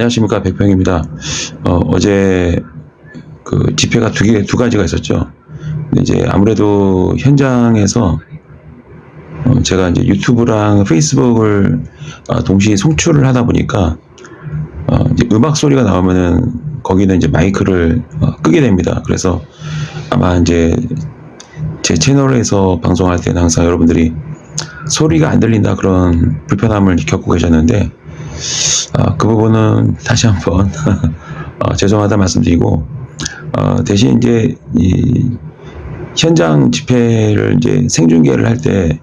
안녕하십니까, 백평입니다. 어제 그 집회가 두 가지가 있었죠. 근데 이제 아무래도 현장에서 제가 이제 유튜브랑 페이스북을 동시에 송출을 하다 보니까 이제 음악 소리가 나오면은 거기는 이제 마이크를 끄게 됩니다. 그래서 아마 이제 제 채널에서 방송할 때는 항상 여러분들이 소리가 안 들린다 그런 불편함을 겪고 계셨는데 그 부분은 다시 한번 죄송하다 말씀드리고 대신 이제 이 현장 집회를 이제 생중계를 할 때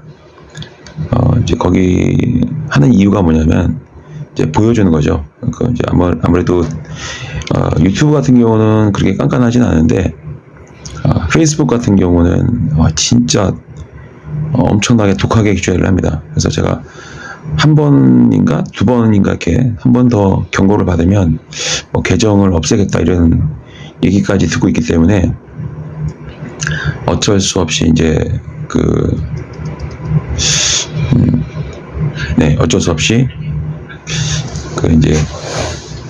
이제 거기 하는 이유가 뭐냐면 이제 보여주는 거죠. 그러니까 이제 아무래도 유튜브 같은 경우는 그렇게 깐깐하진 않은데 페이스북 같은 경우는 진짜 엄청나게 독하게 규제를 합니다. 그래서 제가 한 번인가 두 번인가 이렇게 한 번 더 경고를 받으면 뭐 계정을 없애겠다 이런 얘기까지 듣고 있기 때문에 어쩔 수 없이 이제 어쩔 수 없이 이제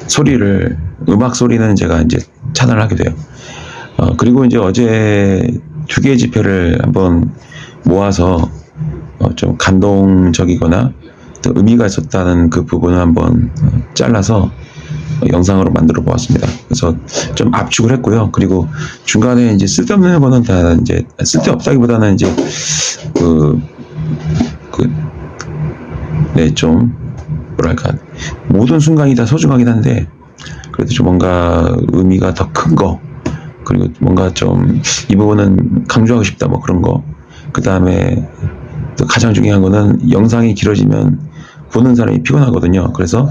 소리를 음악 소리는 제가 이제 차단을 하게 돼요. 그리고 이제 어제 두 개의 집회를 한번 모아서 좀 감동적이거나 또 의미가 있었다는 그 부분을 한번 잘라서 영상으로 만들어 보았습니다. 그래서 좀 압축을 했고요. 그리고 중간에 이제 쓸데없는 거는 다 이제 쓸데없다기보다는 이제 좀 뭐랄까 모든 순간이 다 소중하긴 한데 그래도 좀 뭔가 의미가 더 큰 거 그리고 뭔가 좀 이 부분은 강조하고 싶다 뭐 그런 거 그 다음에 또 가장 중요한 거는 영상이 길어지면 보는 사람이 피곤하거든요. 그래서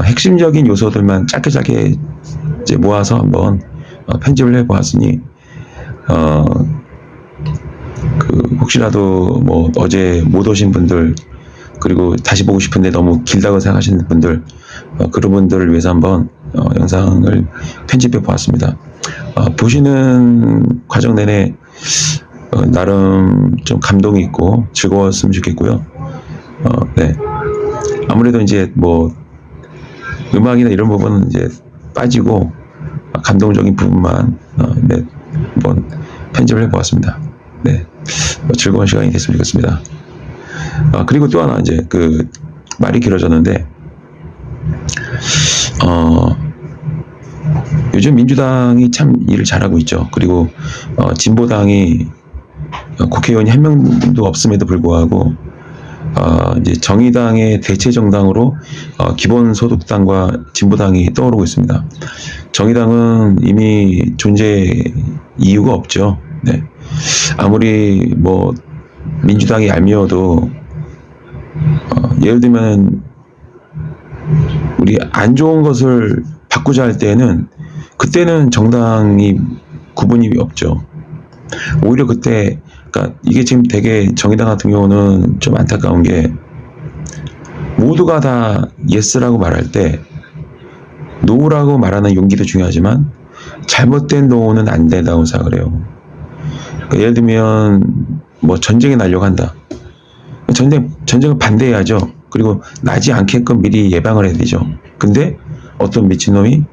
핵심적인 요소들만 짧게 이제 모아서 한번 편집을 해보았으니 혹시라도 뭐 어제 못 오신 분들 그리고 다시 보고 싶은데 너무 길다고 생각하시는 분들 그런 분들을 위해서 한번 영상을 편집해 보았습니다. 보시는 과정 내내 나름 좀 감동이 있고 즐거웠으면 좋겠고요. 네. 아무래도 이제 뭐 음악이나 이런 부분은 이제 빠지고 감동적인 부분만 한번 편집을 해보았습니다. 네. 즐거운 시간이 됐으면 좋겠습니다. 그리고 또 하나 이제 말이 길어졌는데 요즘 민주당이 참 일을 잘하고 있죠. 그리고 진보당이 국회의원이 한 명도 없음에도 불구하고 이제 정의당의 대체 정당으로 기본소득당과 진보당이 떠오르고 있습니다. 정의당은 이미 존재 이유가 없죠. 네. 아무리 뭐 민주당이 얄미워도 예를 들면 우리 안 좋은 것을 바꾸자 할 때는 그때는 정당이 구분이 없죠. 오히려 그때 그러니까 이게 지금 되게 정의당 같은 경우는 좀 안타까운 게 모두가 다 예스라고 말할 때 노라고 말하는 용기도 중요하지만 잘못된 노는 안 된다고 생각을 해요. 그러니까 예를 들면 뭐 전쟁에 나려고 한다. 전쟁을 반대해야죠. 그리고 나지 않게끔 미리 예방을 해야 되죠. 근데 어떤 미친놈이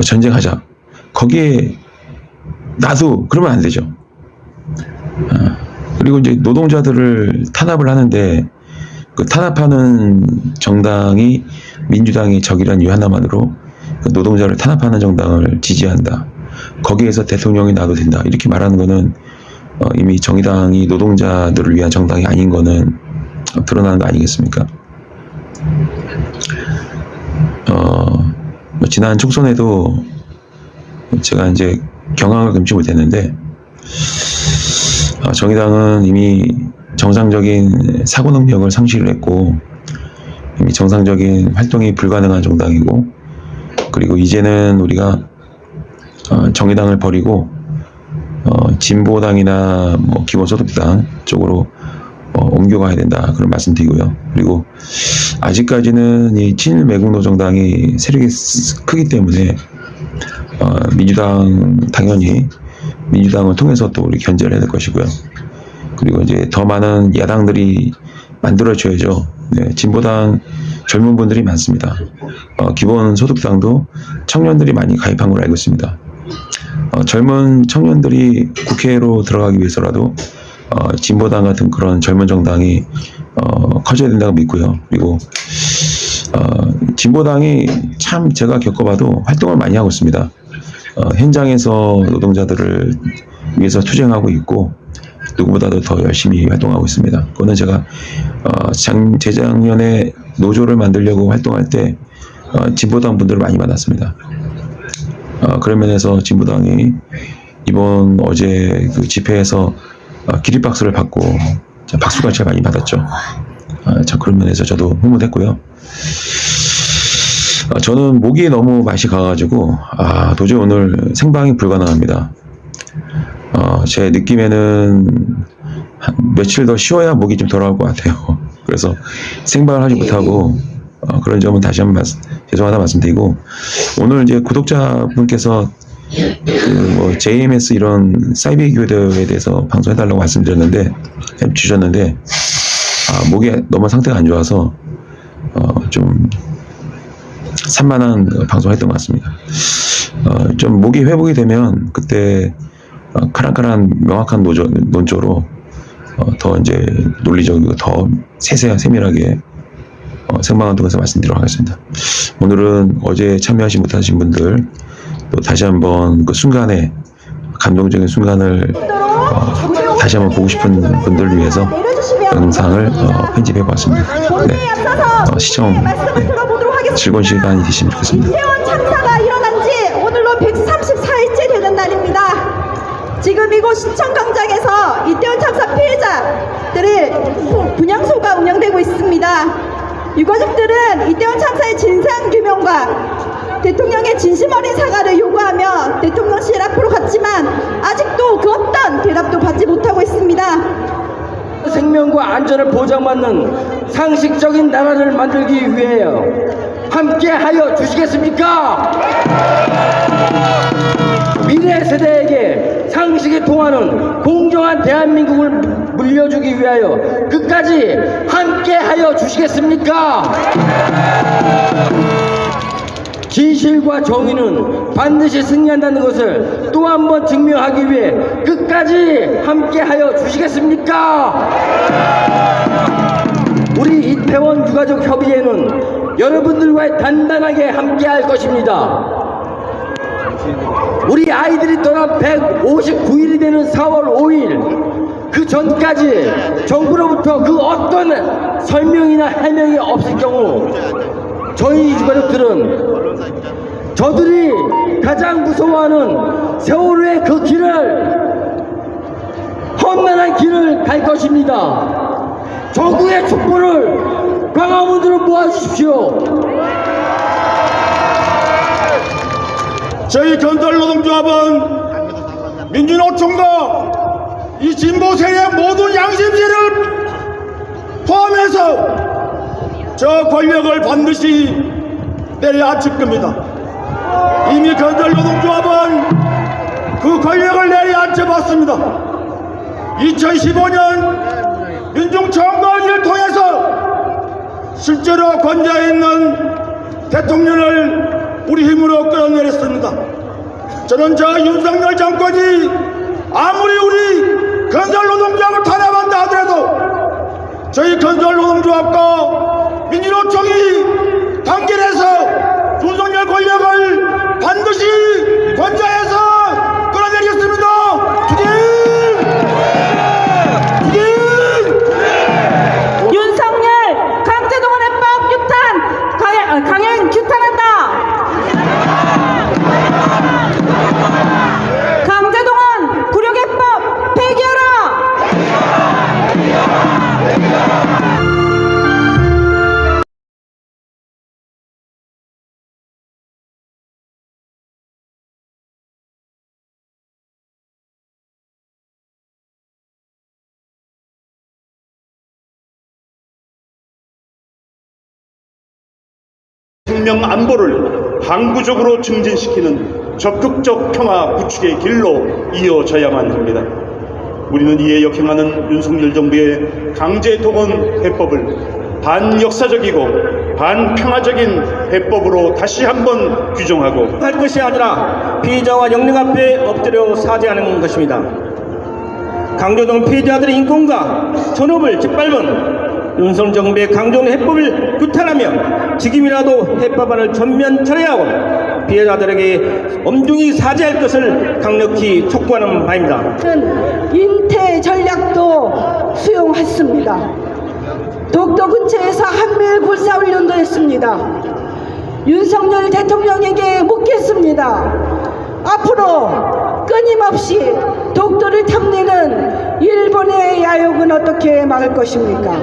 전쟁하자. 거기에 나도 그러면 안 되죠. 그리고 이제 노동자들을 탄압을 하는데 그 탄압하는 정당이 민주당이 적이라는 이유 하나만으로 그 노동자를 탄압하는 정당을 지지한다. 거기에서 대통령이 나도 된다. 이렇게 말하는 거는 이미 정의당이 노동자들을 위한 정당이 아닌 거는 드러나는 거 아니겠습니까? 지난 총선에도 제가 이제 경악을 금치 못했는데 정의당은 이미 정상적인 사고 능력을 상실을 했고 이미 정상적인 활동이 불가능한 정당이고 그리고 이제는 우리가 정의당을 버리고 진보당이나 뭐 기본소득당 쪽으로 옮겨가야 된다 그런 말씀드리고요. 그리고 아직까지는 이 친일매국노정당이 세력이 크기 때문에 민주당 당연히 민주당을 통해서 또 우리 견제를 해야 될 것이고요. 그리고 이제 더 많은 야당들이 만들어져야죠. 네, 진보당 젊은 분들이 많습니다. 기본소득당도 청년들이 많이 가입한 걸로 알고 있습니다. 젊은 청년들이 국회로 들어가기 위해서라도 진보당 같은 그런 젊은 정당이 커져야 된다고 믿고요. 그리고 진보당이 참 제가 겪어봐도 활동을 많이 하고 있습니다. 현장에서 노동자들을 위해서 투쟁하고 있고 누구보다도 더 열심히 활동하고 있습니다. 그거는 제가 재작년에 노조를 만들려고 활동할 때 진보당 분들을 많이 만났습니다. 그런 면에서 진보당이 이번 어제 그 집회에서 기립박수를 받고 박수가 제일 많이 받았죠. 참 그런 면에서 저도 흐뭇했고요. 저는 목이 너무 맛이 가가지고 도저히 오늘 생방이 불가능합니다. 제 느낌에는 한 며칠 더 쉬어야 목이 좀 돌아올 것 같아요. 그래서 생방을 하지 못하고 그런 점은 다시 한번 죄송하다 말씀드리고, 오늘 이제 구독자분께서 뭐 JMS 이런 사이비 교대에 대해서 방송해달라고 말씀드렸는데 주셨는데 목이 너무 상태가 안 좋아서 좀 산만한 방송했던 것 같습니다. 좀 목이 회복이 되면 그때 카랑카랑 명확한 논조로 더 이제 논리적이고 더 세밀하게 생방을 통해서 말씀드리도록 하겠습니다. 오늘은 어제 참여하지 못하신 분들 또 다시 한번 그 순간에 감동적인 순간을 다시 한번 보고 싶은 분들을 위해서 영상을 편집해 보았습니다. 네, 시청 즐거운 시간이 되시면 좋겠습니다. 이태원 참사가 일어난 지 오늘로 134일째 되는 날입니다. 지금 이곳 신천광장에서 이태원 참사 피해자들의 분향소가 운영되고 있습니다. 유가족들은 이태원 참사의 진상규명과 대통령의 진심 어린 사과를 요구하며 대통령실 앞으로 갔지만 아직도 그 어떤 대답도 받지 못하고 있습니다. 생명과 안전을 보장받는 상식적인 나라를 만들기 위하여 함께하여 주시겠습니까? 미래 세대에게 상식이 통하는 공정한 대한민국을 물려주기 위하여 끝까지 함께하여 주시겠습니까? 진실과 정의는 반드시 승리한다는 것을 또 한 번 증명하기 위해 끝까지 함께하여 주시겠습니까? 우리 이태원 유가족 협의회는 여러분들과 단단하게 함께할 것입니다. 우리 아이들이 떠난 159일이 되는 4월 5일 그 전까지 정부로부터 그 어떤 설명이나 해명이 없을 경우 저희 유가족들은 저들이 가장 무서워하는 세월호의 그 길을, 험난한 길을 갈 것입니다. 정부의 촛불을 광화문으로 모아주십시오. 저희 건설노동조합은 민주노총과 이 진보세의 모든 양심세를 포함해서 저 권력을 반드시 내려앉힐 겁니다. 이미 건설노동조합은 그 권력을 내려앉혀봤습니다. 2015년 민중총궐을 통해서 실제로 권좌에 있는 대통령을 우리 힘으로 끌어내렸습니다. 저는 저 윤석열 정권이 아무리 우리 건설노동조합을 탄압한다 하더라도 저희 건설노동조합과 민주노총이 단결해서 윤석열 권력을 반드시 권좌에서 끌어내리겠습니다. 주님! 윤석열 강제동원 해법 강행 규탄한다. 강제동원 굴욕해법 폐기하라. 생명 안보를 항구적으로 증진시키는 적극적 평화 구축의 길로 이어져야만 합니다. 우리는 이에 역행하는 윤석열 정부의 강제 동원 해법을 반역사적이고 반평화적인 해법으로 다시 한번 규정하고 할 것이 아니라 피해자와 영령 앞에 엎드려 사죄하는 것입니다. 강조동 피해자들의 인권과 존엄을 짓밟은 윤석열 정부의 강조동 해법을 규탄하며 지금이라도 해법안을 전면 철회하고 피해자들에게 엄중히 사죄할 것을 강력히 촉구하는 바입니다. 인태 전략도 수용했습니다. 독도 근처에서 한미일 군사훈련도 했습니다. 윤석열 대통령에게 묻겠습니다. 앞으로 끊임없이 독도를 탐내는 일본의 야욕은 어떻게 막을 것입니까?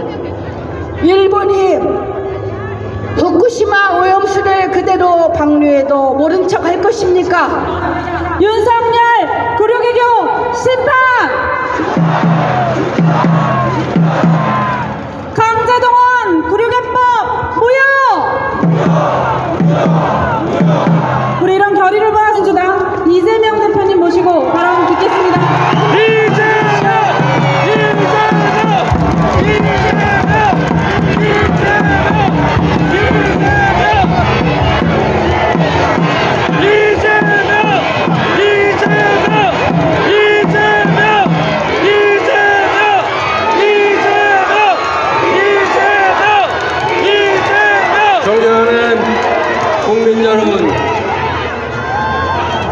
일본이 후쿠시마 오염수를 그대로 방류해도 모른 척 할 것입니까? 윤석열 구룡애교 심판! 강제동원 구룡해법 무효! 우리 이런 결의를 모아 민주당 이재명 대표님 모시고 발언 듣겠습니다. 존경하는 국민 여러분,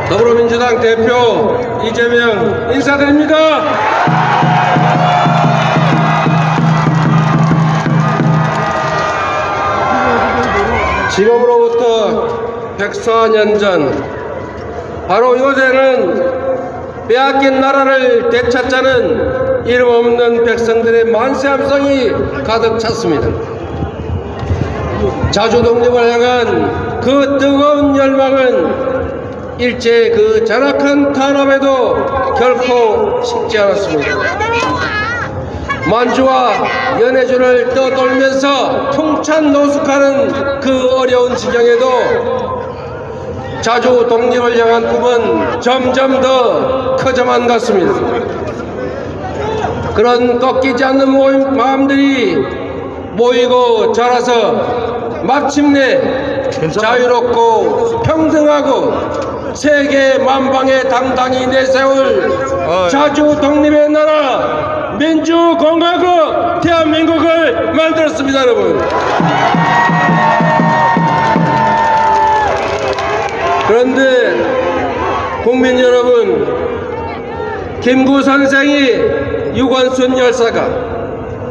더불어민주당 대표 이재명 인사드립니다. 지금으로부터 104년 전 바로 요새는 빼앗긴 나라를 되찾자는 이름 없는 백성들의 만세 함성이 가득 찼습니다. 자주 독립을 향한 그 뜨거운 열망은 일제 그 잔악한 탄압에도 결코 식지 않았습니다. 만주와 연해주를 떠돌면서 풍찬 노숙하는 그 어려운 지경에도 자주 독립을 향한 꿈은 점점 더 커져만 갔습니다. 그런 꺾이지 않는 마음들이 모이고 자라서 마침내 자유롭고 평등하고 세계 만방에 당당히 내세울 자주 독립의 나라 민주공화국 대한민국을 만들었습니다. 여러분, 그런데 국민 여러분, 김구 선생이, 유관순 열사가,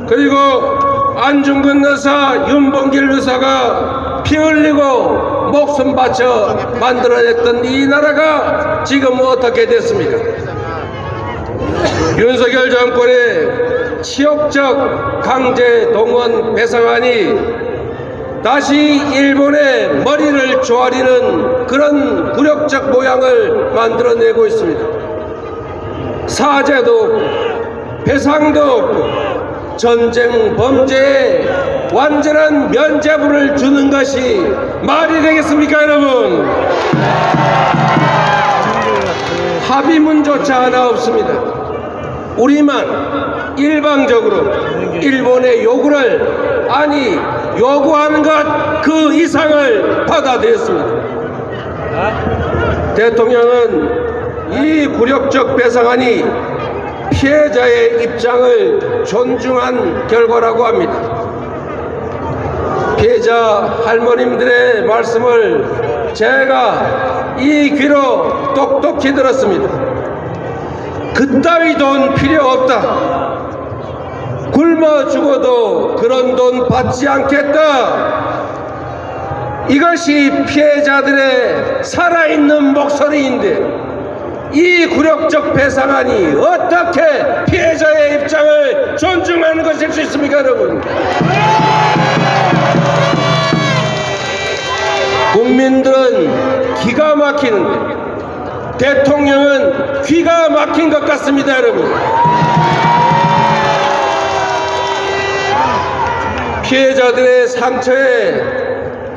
그리고 안중근 의사, 윤봉길 의사가 피 흘리고 목숨 바쳐 만들어냈던 이 나라가 지금 어떻게 됐습니까? 윤석열 정권의 치욕적 강제 동원 배상안이 다시 일본의 머리를 조아리는 그런 굴욕적 모양을 만들어내고 있습니다. 사죄도 없고 배상도 없고 전쟁 범죄에 완전한 면죄부를 주는 것이 말이 되겠습니까, 여러분? 합의문조차 하나 없습니다. 우리만 일방적으로 일본의 요구를, 아니 요구하는 것 그 이상을 받아들였습니다. 대통령은 이 굴욕적 배상안이 피해자의 입장을 존중한 결과라고 합니다. 피해자 할머님들의 말씀을 제가 이 귀로 똑똑히 들었습니다. 그따위 돈 필요 없다. 굶어 죽어도 그런 돈 받지 않겠다. 이것이 피해자들의 살아있는 목소리인데 이 굴욕적 배상안이 어떻게 피해자의 입장을 존중하는 것일 수 있습니까, 여러분? 국민들은 기가 막히는데 대통령은 귀가 막힌 것 같습니다, 여러분. 피해자들의 상처에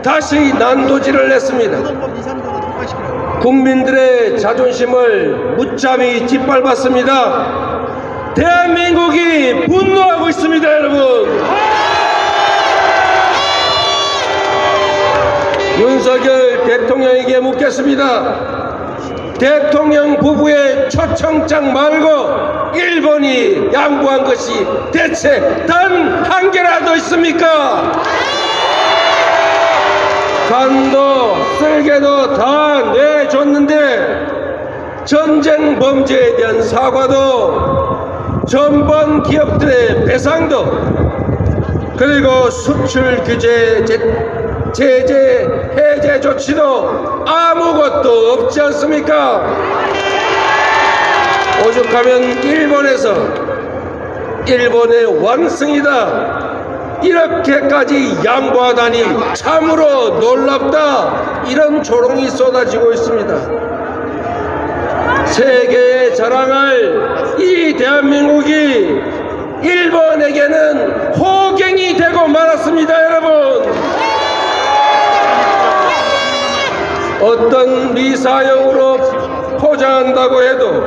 다시 난도질을 냈습니다. 국민들의 자존심을 무참히 짓밟았습니다. 대한민국이 분노하고 있습니다, 여러분. 윤석열 대통령에게 묻겠습니다. 대통령 부부의 초청장 말고 일본이 양보한 것이 대체 단 한 개라도 있습니까? 간도 쓸개도 다 내줬는데 전쟁 범죄에 대한 사과도 전번 기업들의 배상도 그리고 수출 규제 제재 해제 조치도 아무것도 없지 않습니까? 오죽하면 일본에서 일본의 왕승이다 이렇게까지 양보하다니 참으로 놀랍다 이런 조롱이 쏟아지고 있습니다. 세계에 자랑할 이 대한민국이 일본에게는 호갱이 되고 말았습니다. 여러분, 어떤 미사용으로 포장한다고 해도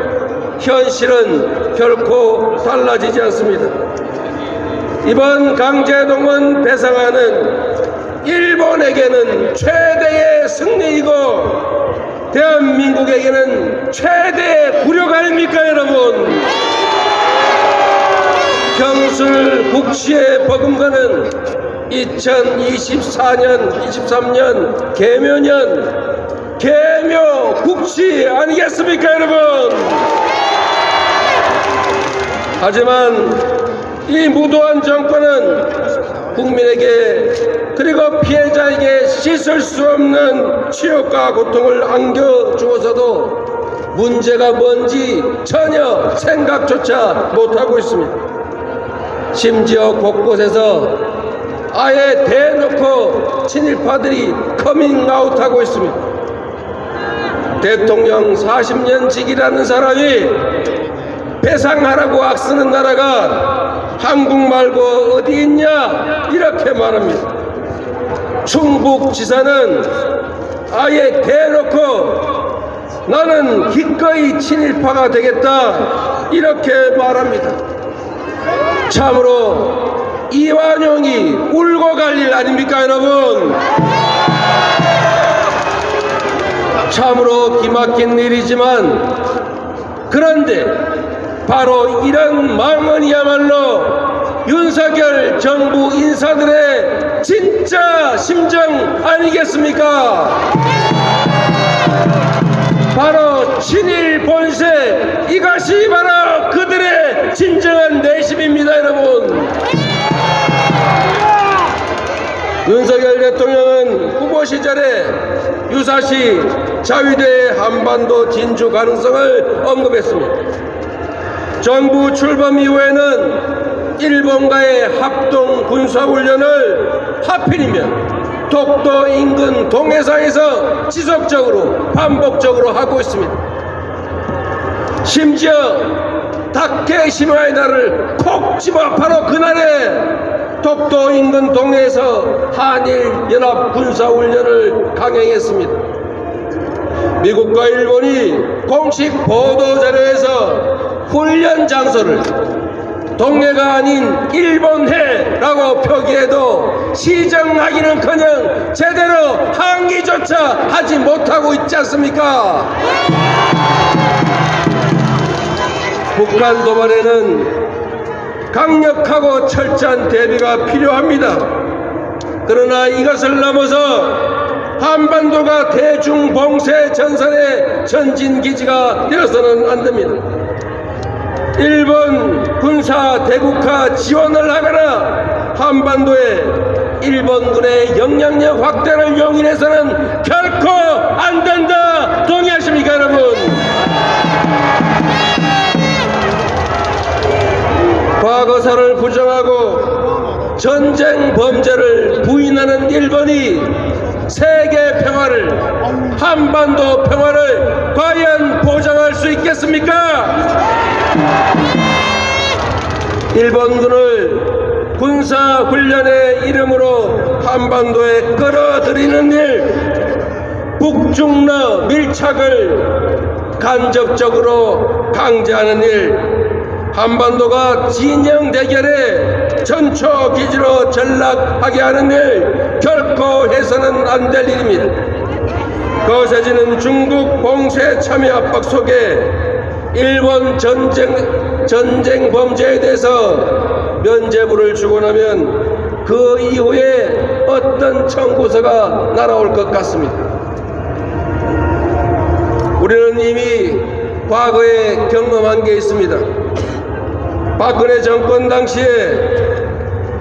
현실은 결코 달라지지 않습니다. 이번 강제동원 배상안은 일본에게는 최대의 승리이고 대한민국에게는 최대의 굴욕 아닙니까 여러분? 경술 국시의 버금가는 2024년 23년 개묘년 개묘 국시 아니겠습니까 여러분? 하지만 이 무도한 정권은 국민에게 그리고 피해자에게 씻을 수 없는 치욕과 고통을 안겨주어서도 문제가 뭔지 전혀 생각조차 못하고 있습니다. 심지어 곳곳에서 아예 대놓고 친일파들이 커밍아웃하고 있습니다. 대통령 40년 직이라는 사람이 배상하라고 악쓰는 나라가 한국 말고 어디 있냐 이렇게 말합니다. 충북지사는 아예 대놓고 나는 기꺼이 친일파가 되겠다 이렇게 말합니다. 참으로 이완용이 울고 갈 일 아닙니까 여러분? 참으로 기막힌 일이지만 그런데 바로 이런 망언이야말로 윤석열 정부 인사들의 진짜 심정 아니겠습니까? 바로 친일 본세 이것이 바로 그들의 진정한 내심입니다 여러분. 윤석열 대통령은 후보 시절에 유사시 자위대 한반도 진주 가능성을 언급했습니다. 정부 출범 이후에는 일본과의 합동 군사훈련을 하필이면 독도 인근 동해상에서 지속적으로 반복적으로 하고 있습니다. 심지어 다케시마의 날을 콕 집어 바로 그날에 독도 인근 동해에서 한일 연합 군사훈련을 강행했습니다. 미국과 일본이 공식 보도자료에서 훈련 장소를 동해가 아닌 일본해라고 표기해도 시정하기는커녕 제대로 항의조차 하지 못하고 있지 않습니까? 북한 도발에는 강력하고 철저한 대비가 필요합니다. 그러나 이것을 넘어서 한반도가 대중봉쇄 전선의 전진기지가 되어서는 안 됩니다. 일본 군사 대국화 지원을 하거나 한반도에 일본군의 영향력 확대를 용인해서는 결코 안 된다. 동의하십니까 여러분? 과거사를 부정하고 전쟁 범죄를 부인하는 일본이 세계 평화를 한반도 평화를 과연 보장할 수 있겠습니까? 일본군을 군사훈련의 이름으로 한반도에 끌어들이는 일, 북중러 밀착을 간접적으로 강제하는 일, 한반도가 진영 대결의 전초기지로 전락하게 하는 일, 결코 해서는 안 될 일입니다. 거세지는 중국 봉쇄 참여 압박 속에 일본 전쟁 범죄에 대해서 면죄부를 주고 나면 그 이후에 어떤 청구서가 날아올 것 같습니다. 우리는 이미 과거에 경험한 게 있습니다. 박근혜 정권 당시에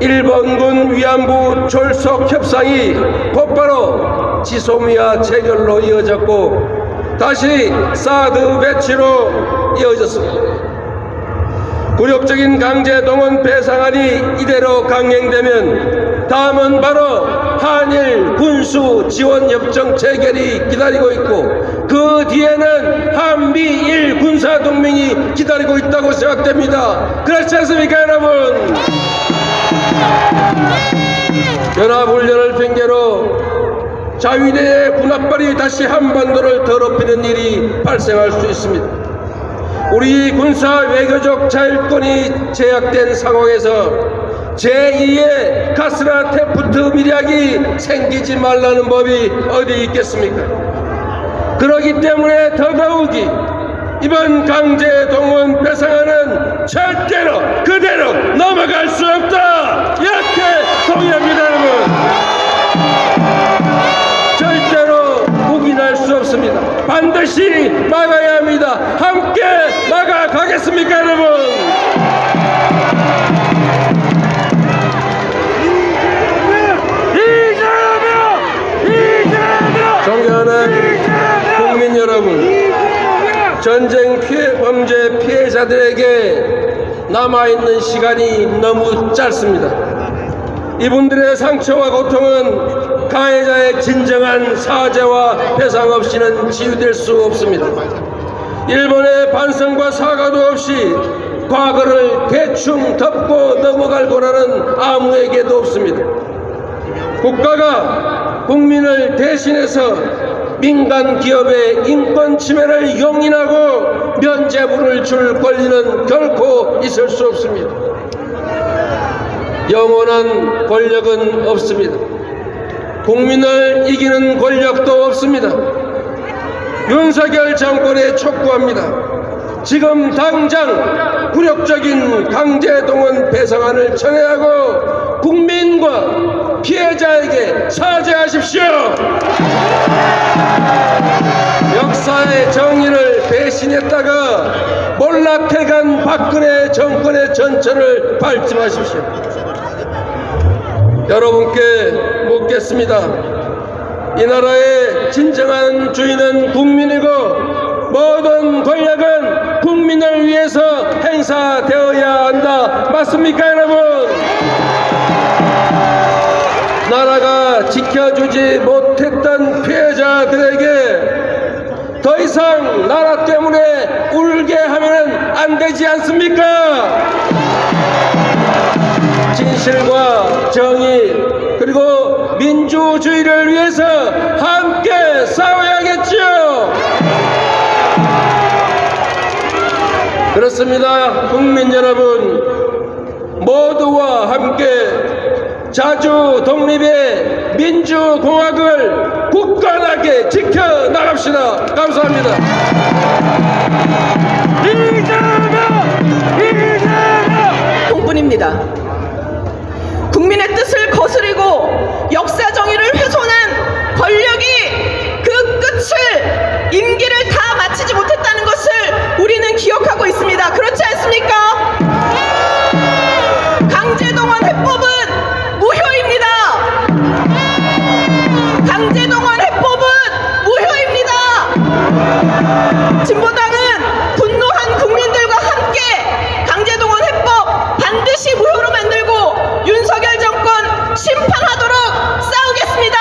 일본군 위안부 졸속 협상이 곧바로 지소미아 체결로 이어졌고 다시 사드 배치로 이어졌습니다. 굴욕적인 강제동원 배상안이 이대로 강행되면 다음은 바로 한일 군수 지원협정 체결이 기다리고 있고 그 뒤에는 한미일 군사동맹이 기다리고 있다고 생각됩니다. 그렇지 않습니까, 여러분? 연합훈련을 핑계로 자위대의 군합발이 다시 한반도를 더럽히는 일이 발생할 수 있습니다. 우리 군사 외교적 자율권이 제약된 상황에서 제2의 가스나 테프트 밀약이 생기지 말라는 법이 어디 있겠습니까? 그렇기 때문에 더더욱이 이번 강제동원 배상안은 절대로 그대로 넘어갈 수 없다, 이렇게 동의합니다. 여러분, 절대로 묵인할 수 없습니다. 반드시 막아야 합니다. 함께 막아가겠습니까, 여러분? 존경하는 국민 여러분, 전쟁 범죄 피해자들에게 남아있는 시간이 너무 짧습니다. 이분들의 상처와 고통은 가해자의 진정한 사죄와 배상 없이는 치유될 수 없습니다. 일본의 반성과 사과도 없이 과거를 대충 덮고 넘어갈 거라는 아무에게도 없습니다. 국가가 국민을 대신해서 민간 기업의 인권 침해를 용인하고 면죄부를 줄 권리는 결코 있을 수 없습니다. 영원한 권력은 없습니다. 국민을 이기는 권력도 없습니다. 윤석열 정권에 촉구합니다. 지금 당장 굴욕적인 강제동원 배상안을 철회하고 국민과 피해자에게 사죄하십시오. 역사의 정의를 배신했다가 몰락해간 박근혜 정권의 전철을 밟지 마십시오. 여러분께 묻겠습니다. 이 나라의 진정한 주인은 국민이고 모든 권력은 국민을 위해서 행사되어야 한다. 맞습니까, 여러분? 나라가 지켜주지 못했던 피해자들에게 더 이상 나라 때문에 울게 하면 안 되지 않습니까? 진실과 정의 그리고 민주주의를 위해서 함께 싸워야겠죠. 그렇습니다. 국민 여러분, 모두와 함께 자주 독립의 민주공화국을 굳건하게 지켜나갑시다. 감사합니다. 공분입니다. 국민의 뜻을 거스리고 역사 정의를 훼손한 권력이 그 끝을 임기를 다 마치지 못했다는 것을 우리는 기억하고 있습니다. 그렇지 않습니까? 강제동원 해법은 무효입니다. 강제동원 해법은 무효입니다. 진보당은 분노한 국민들과 함께 강제동원 해법 반드시 무효로 만들고 윤석열 정권 심판하도록 싸우겠습니다.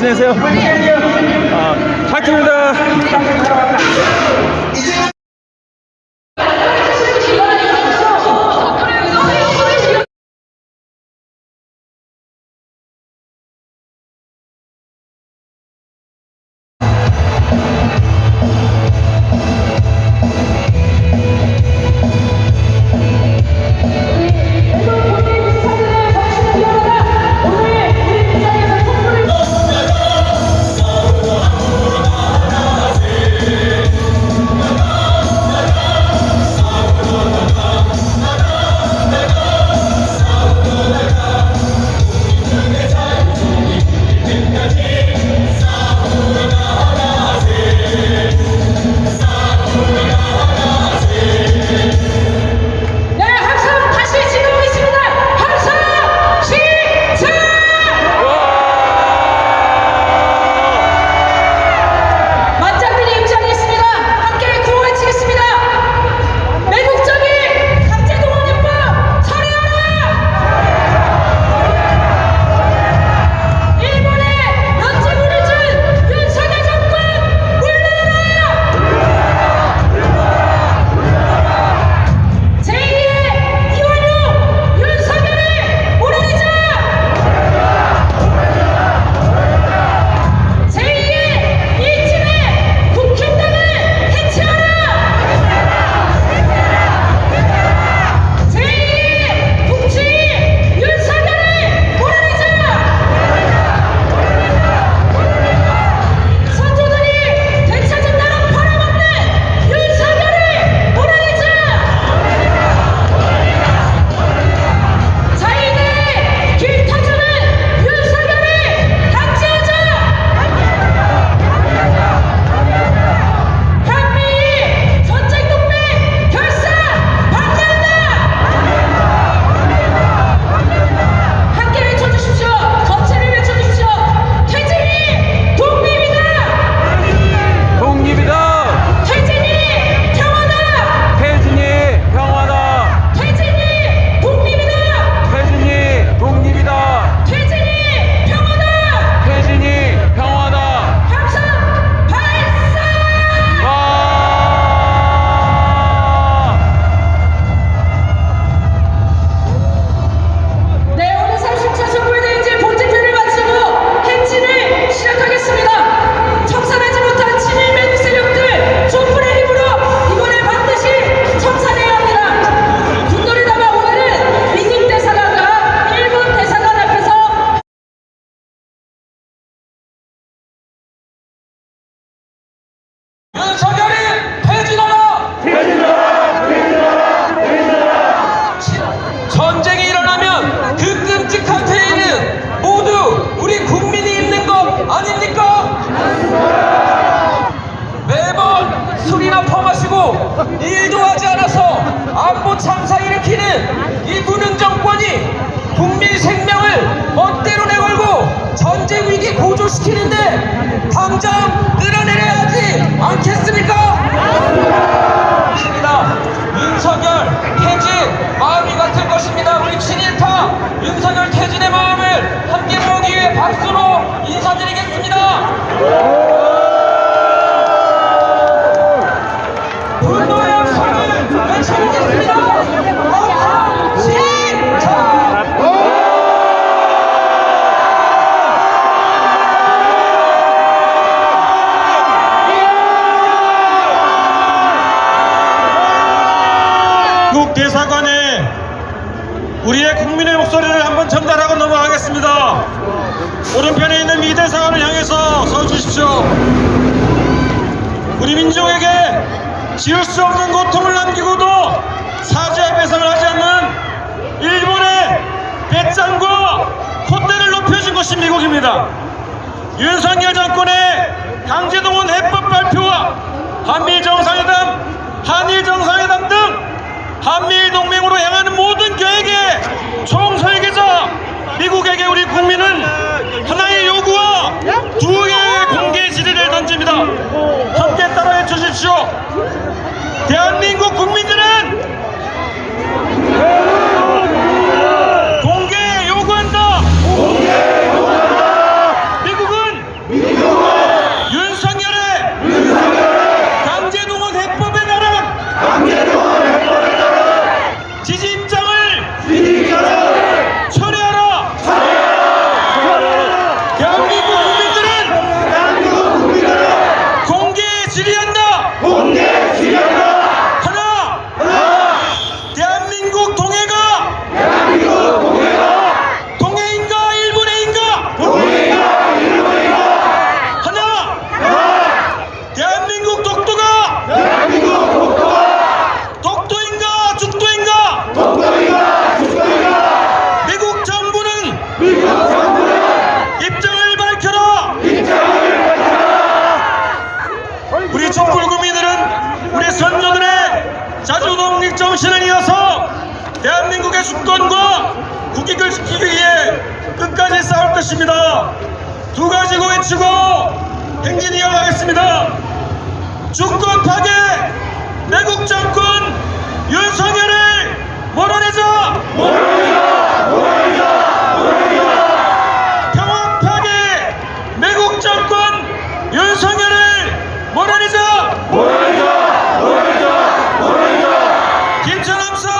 지내세요? 파이팅입니다. 윤석열이 퇴진하라! 전쟁이 일어나면 그 끔찍한 태에는 모두 우리 국민이 있는 것 아닙니까? 매번 술이나 퍼마시고 일도 하지 않아서 안보 참사 일으키는 이 무능 정권이 국민 생명을 멋대로 내걸고 전쟁 위기 고조시키는데 당장 끌어내려야 하지 않겠습니까? 맞습니다. 윤석열 퇴진 마음이 같을 것입니다. 우리 친일파 윤석열 퇴진의 마음을 함께 모으기 위해 박수로 인사드리겠습니다. 분노의 함성을 외쳐보겠습니다. 미국 대사관에 우리의 국민의 목소리를 한번 전달하고 넘어가겠습니다. 오른편에 있는 미 대사관을 향해서 서주십시오. 우리 민족에게 지을 수 없는 고통을 남기고도 사죄와 배상을 하지 않는 일본의 배짱과 콧대를 높여준 것이 미국입니다. 윤석열 정권의 강제동원 해법 발표와 한미 정상회담, 한일 정상회담 등 한미일 동맹으로 향하는 모든 계획의 총설계자 미국에게 우리 국민은 하나의 요구와 두 개의 공개 지리를 던집니다. 함께 따라해 주십시오. 대한민국 국민들은 공개 요구한다. 미국은 조직 정신을 이어서 대한민국의 주권과 국익을 지키기 위해 끝까지 싸울 것입니다. 두 가지고 외치고 행진 이어가겠습니다. 주권 파괴, 매국 정권 윤석열을 몰아내자! 평화 파괴, 매국 정권 윤석열을 몰아내자! 김천함성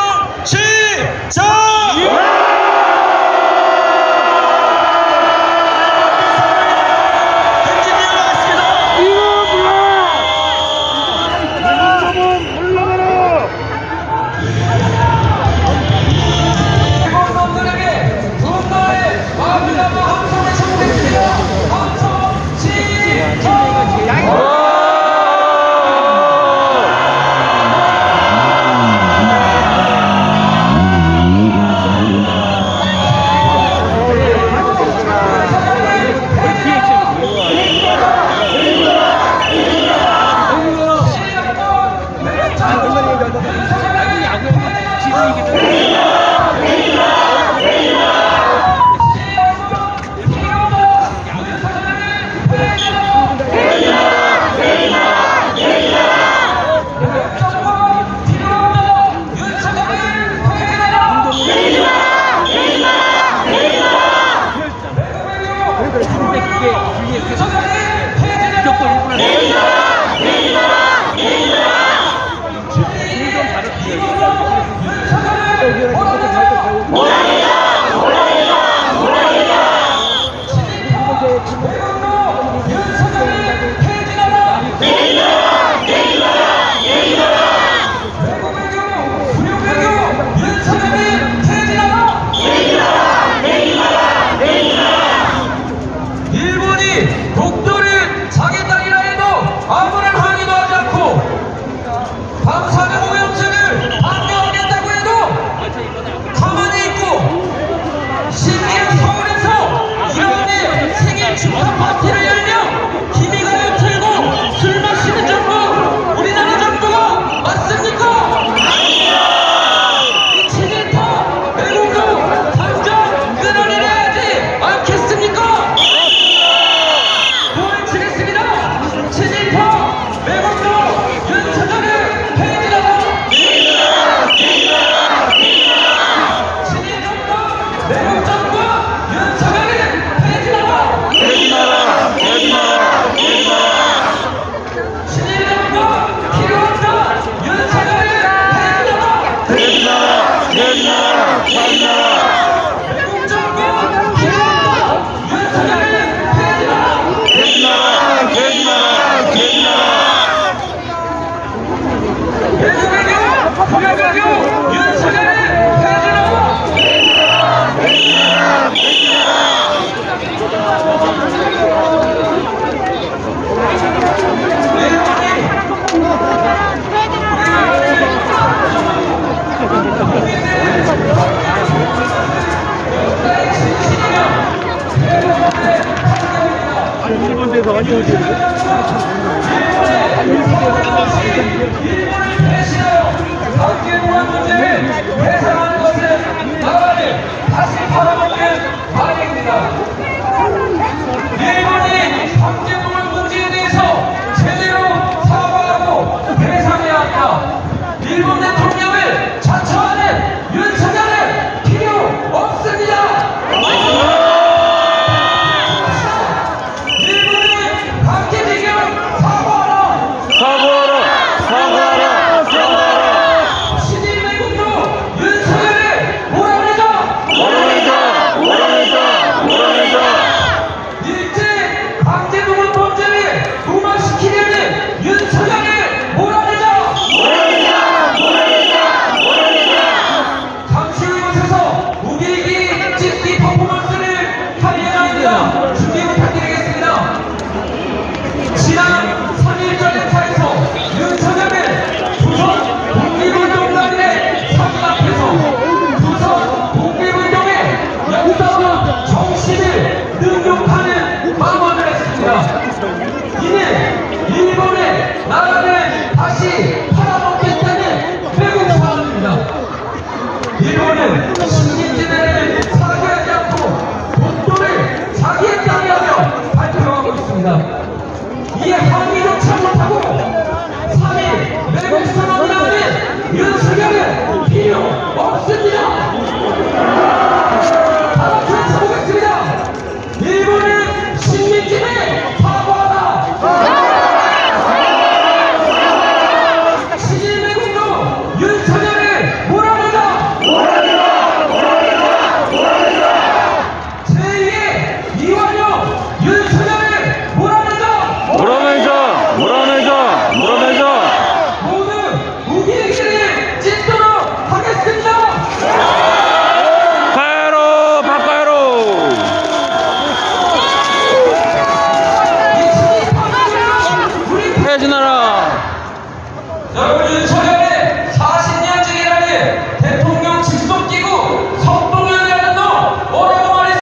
시작! 행진 이어가겠습니다. 일본놈들에게 분노의 마비가 함성을 청했습니다. 함성 시작! 일본이 독도를 자기 땅이라 해도 아무런 항의도 하지 않고 방사능 오염수를 방류하겠다고 해도 가만히 있고 심지어 서울에서 이런데 생일 축하 파티를 열며 기미가 틀고 술 마시는 정부 우리나라 정부가 맞습니까? 이 친일파 외국도 당장 끊어내야지 않겠습니까? 친일파 매국노 윤석열을 폐지하라! 친일정권 매국정권 윤석열을 폐지하라! 친일정권 필요한다! 윤석열을 폐지하라! 매국정권 필요한다! 윤석열을 폐지하라! 외교외교 윤석열을 폐지하라! 박근혜 문제를 해상하는 것은 나라를 다시 팔아먹는 말입니다. 일본이 박근혜 문제에 대해서 제대로 사과하고 해상해야 한다. 일본 대통령을 자처하는 윤석열은 필요 없습니다. 일본이 박근혜를 사과하라. 친일 외국도 윤석열 나라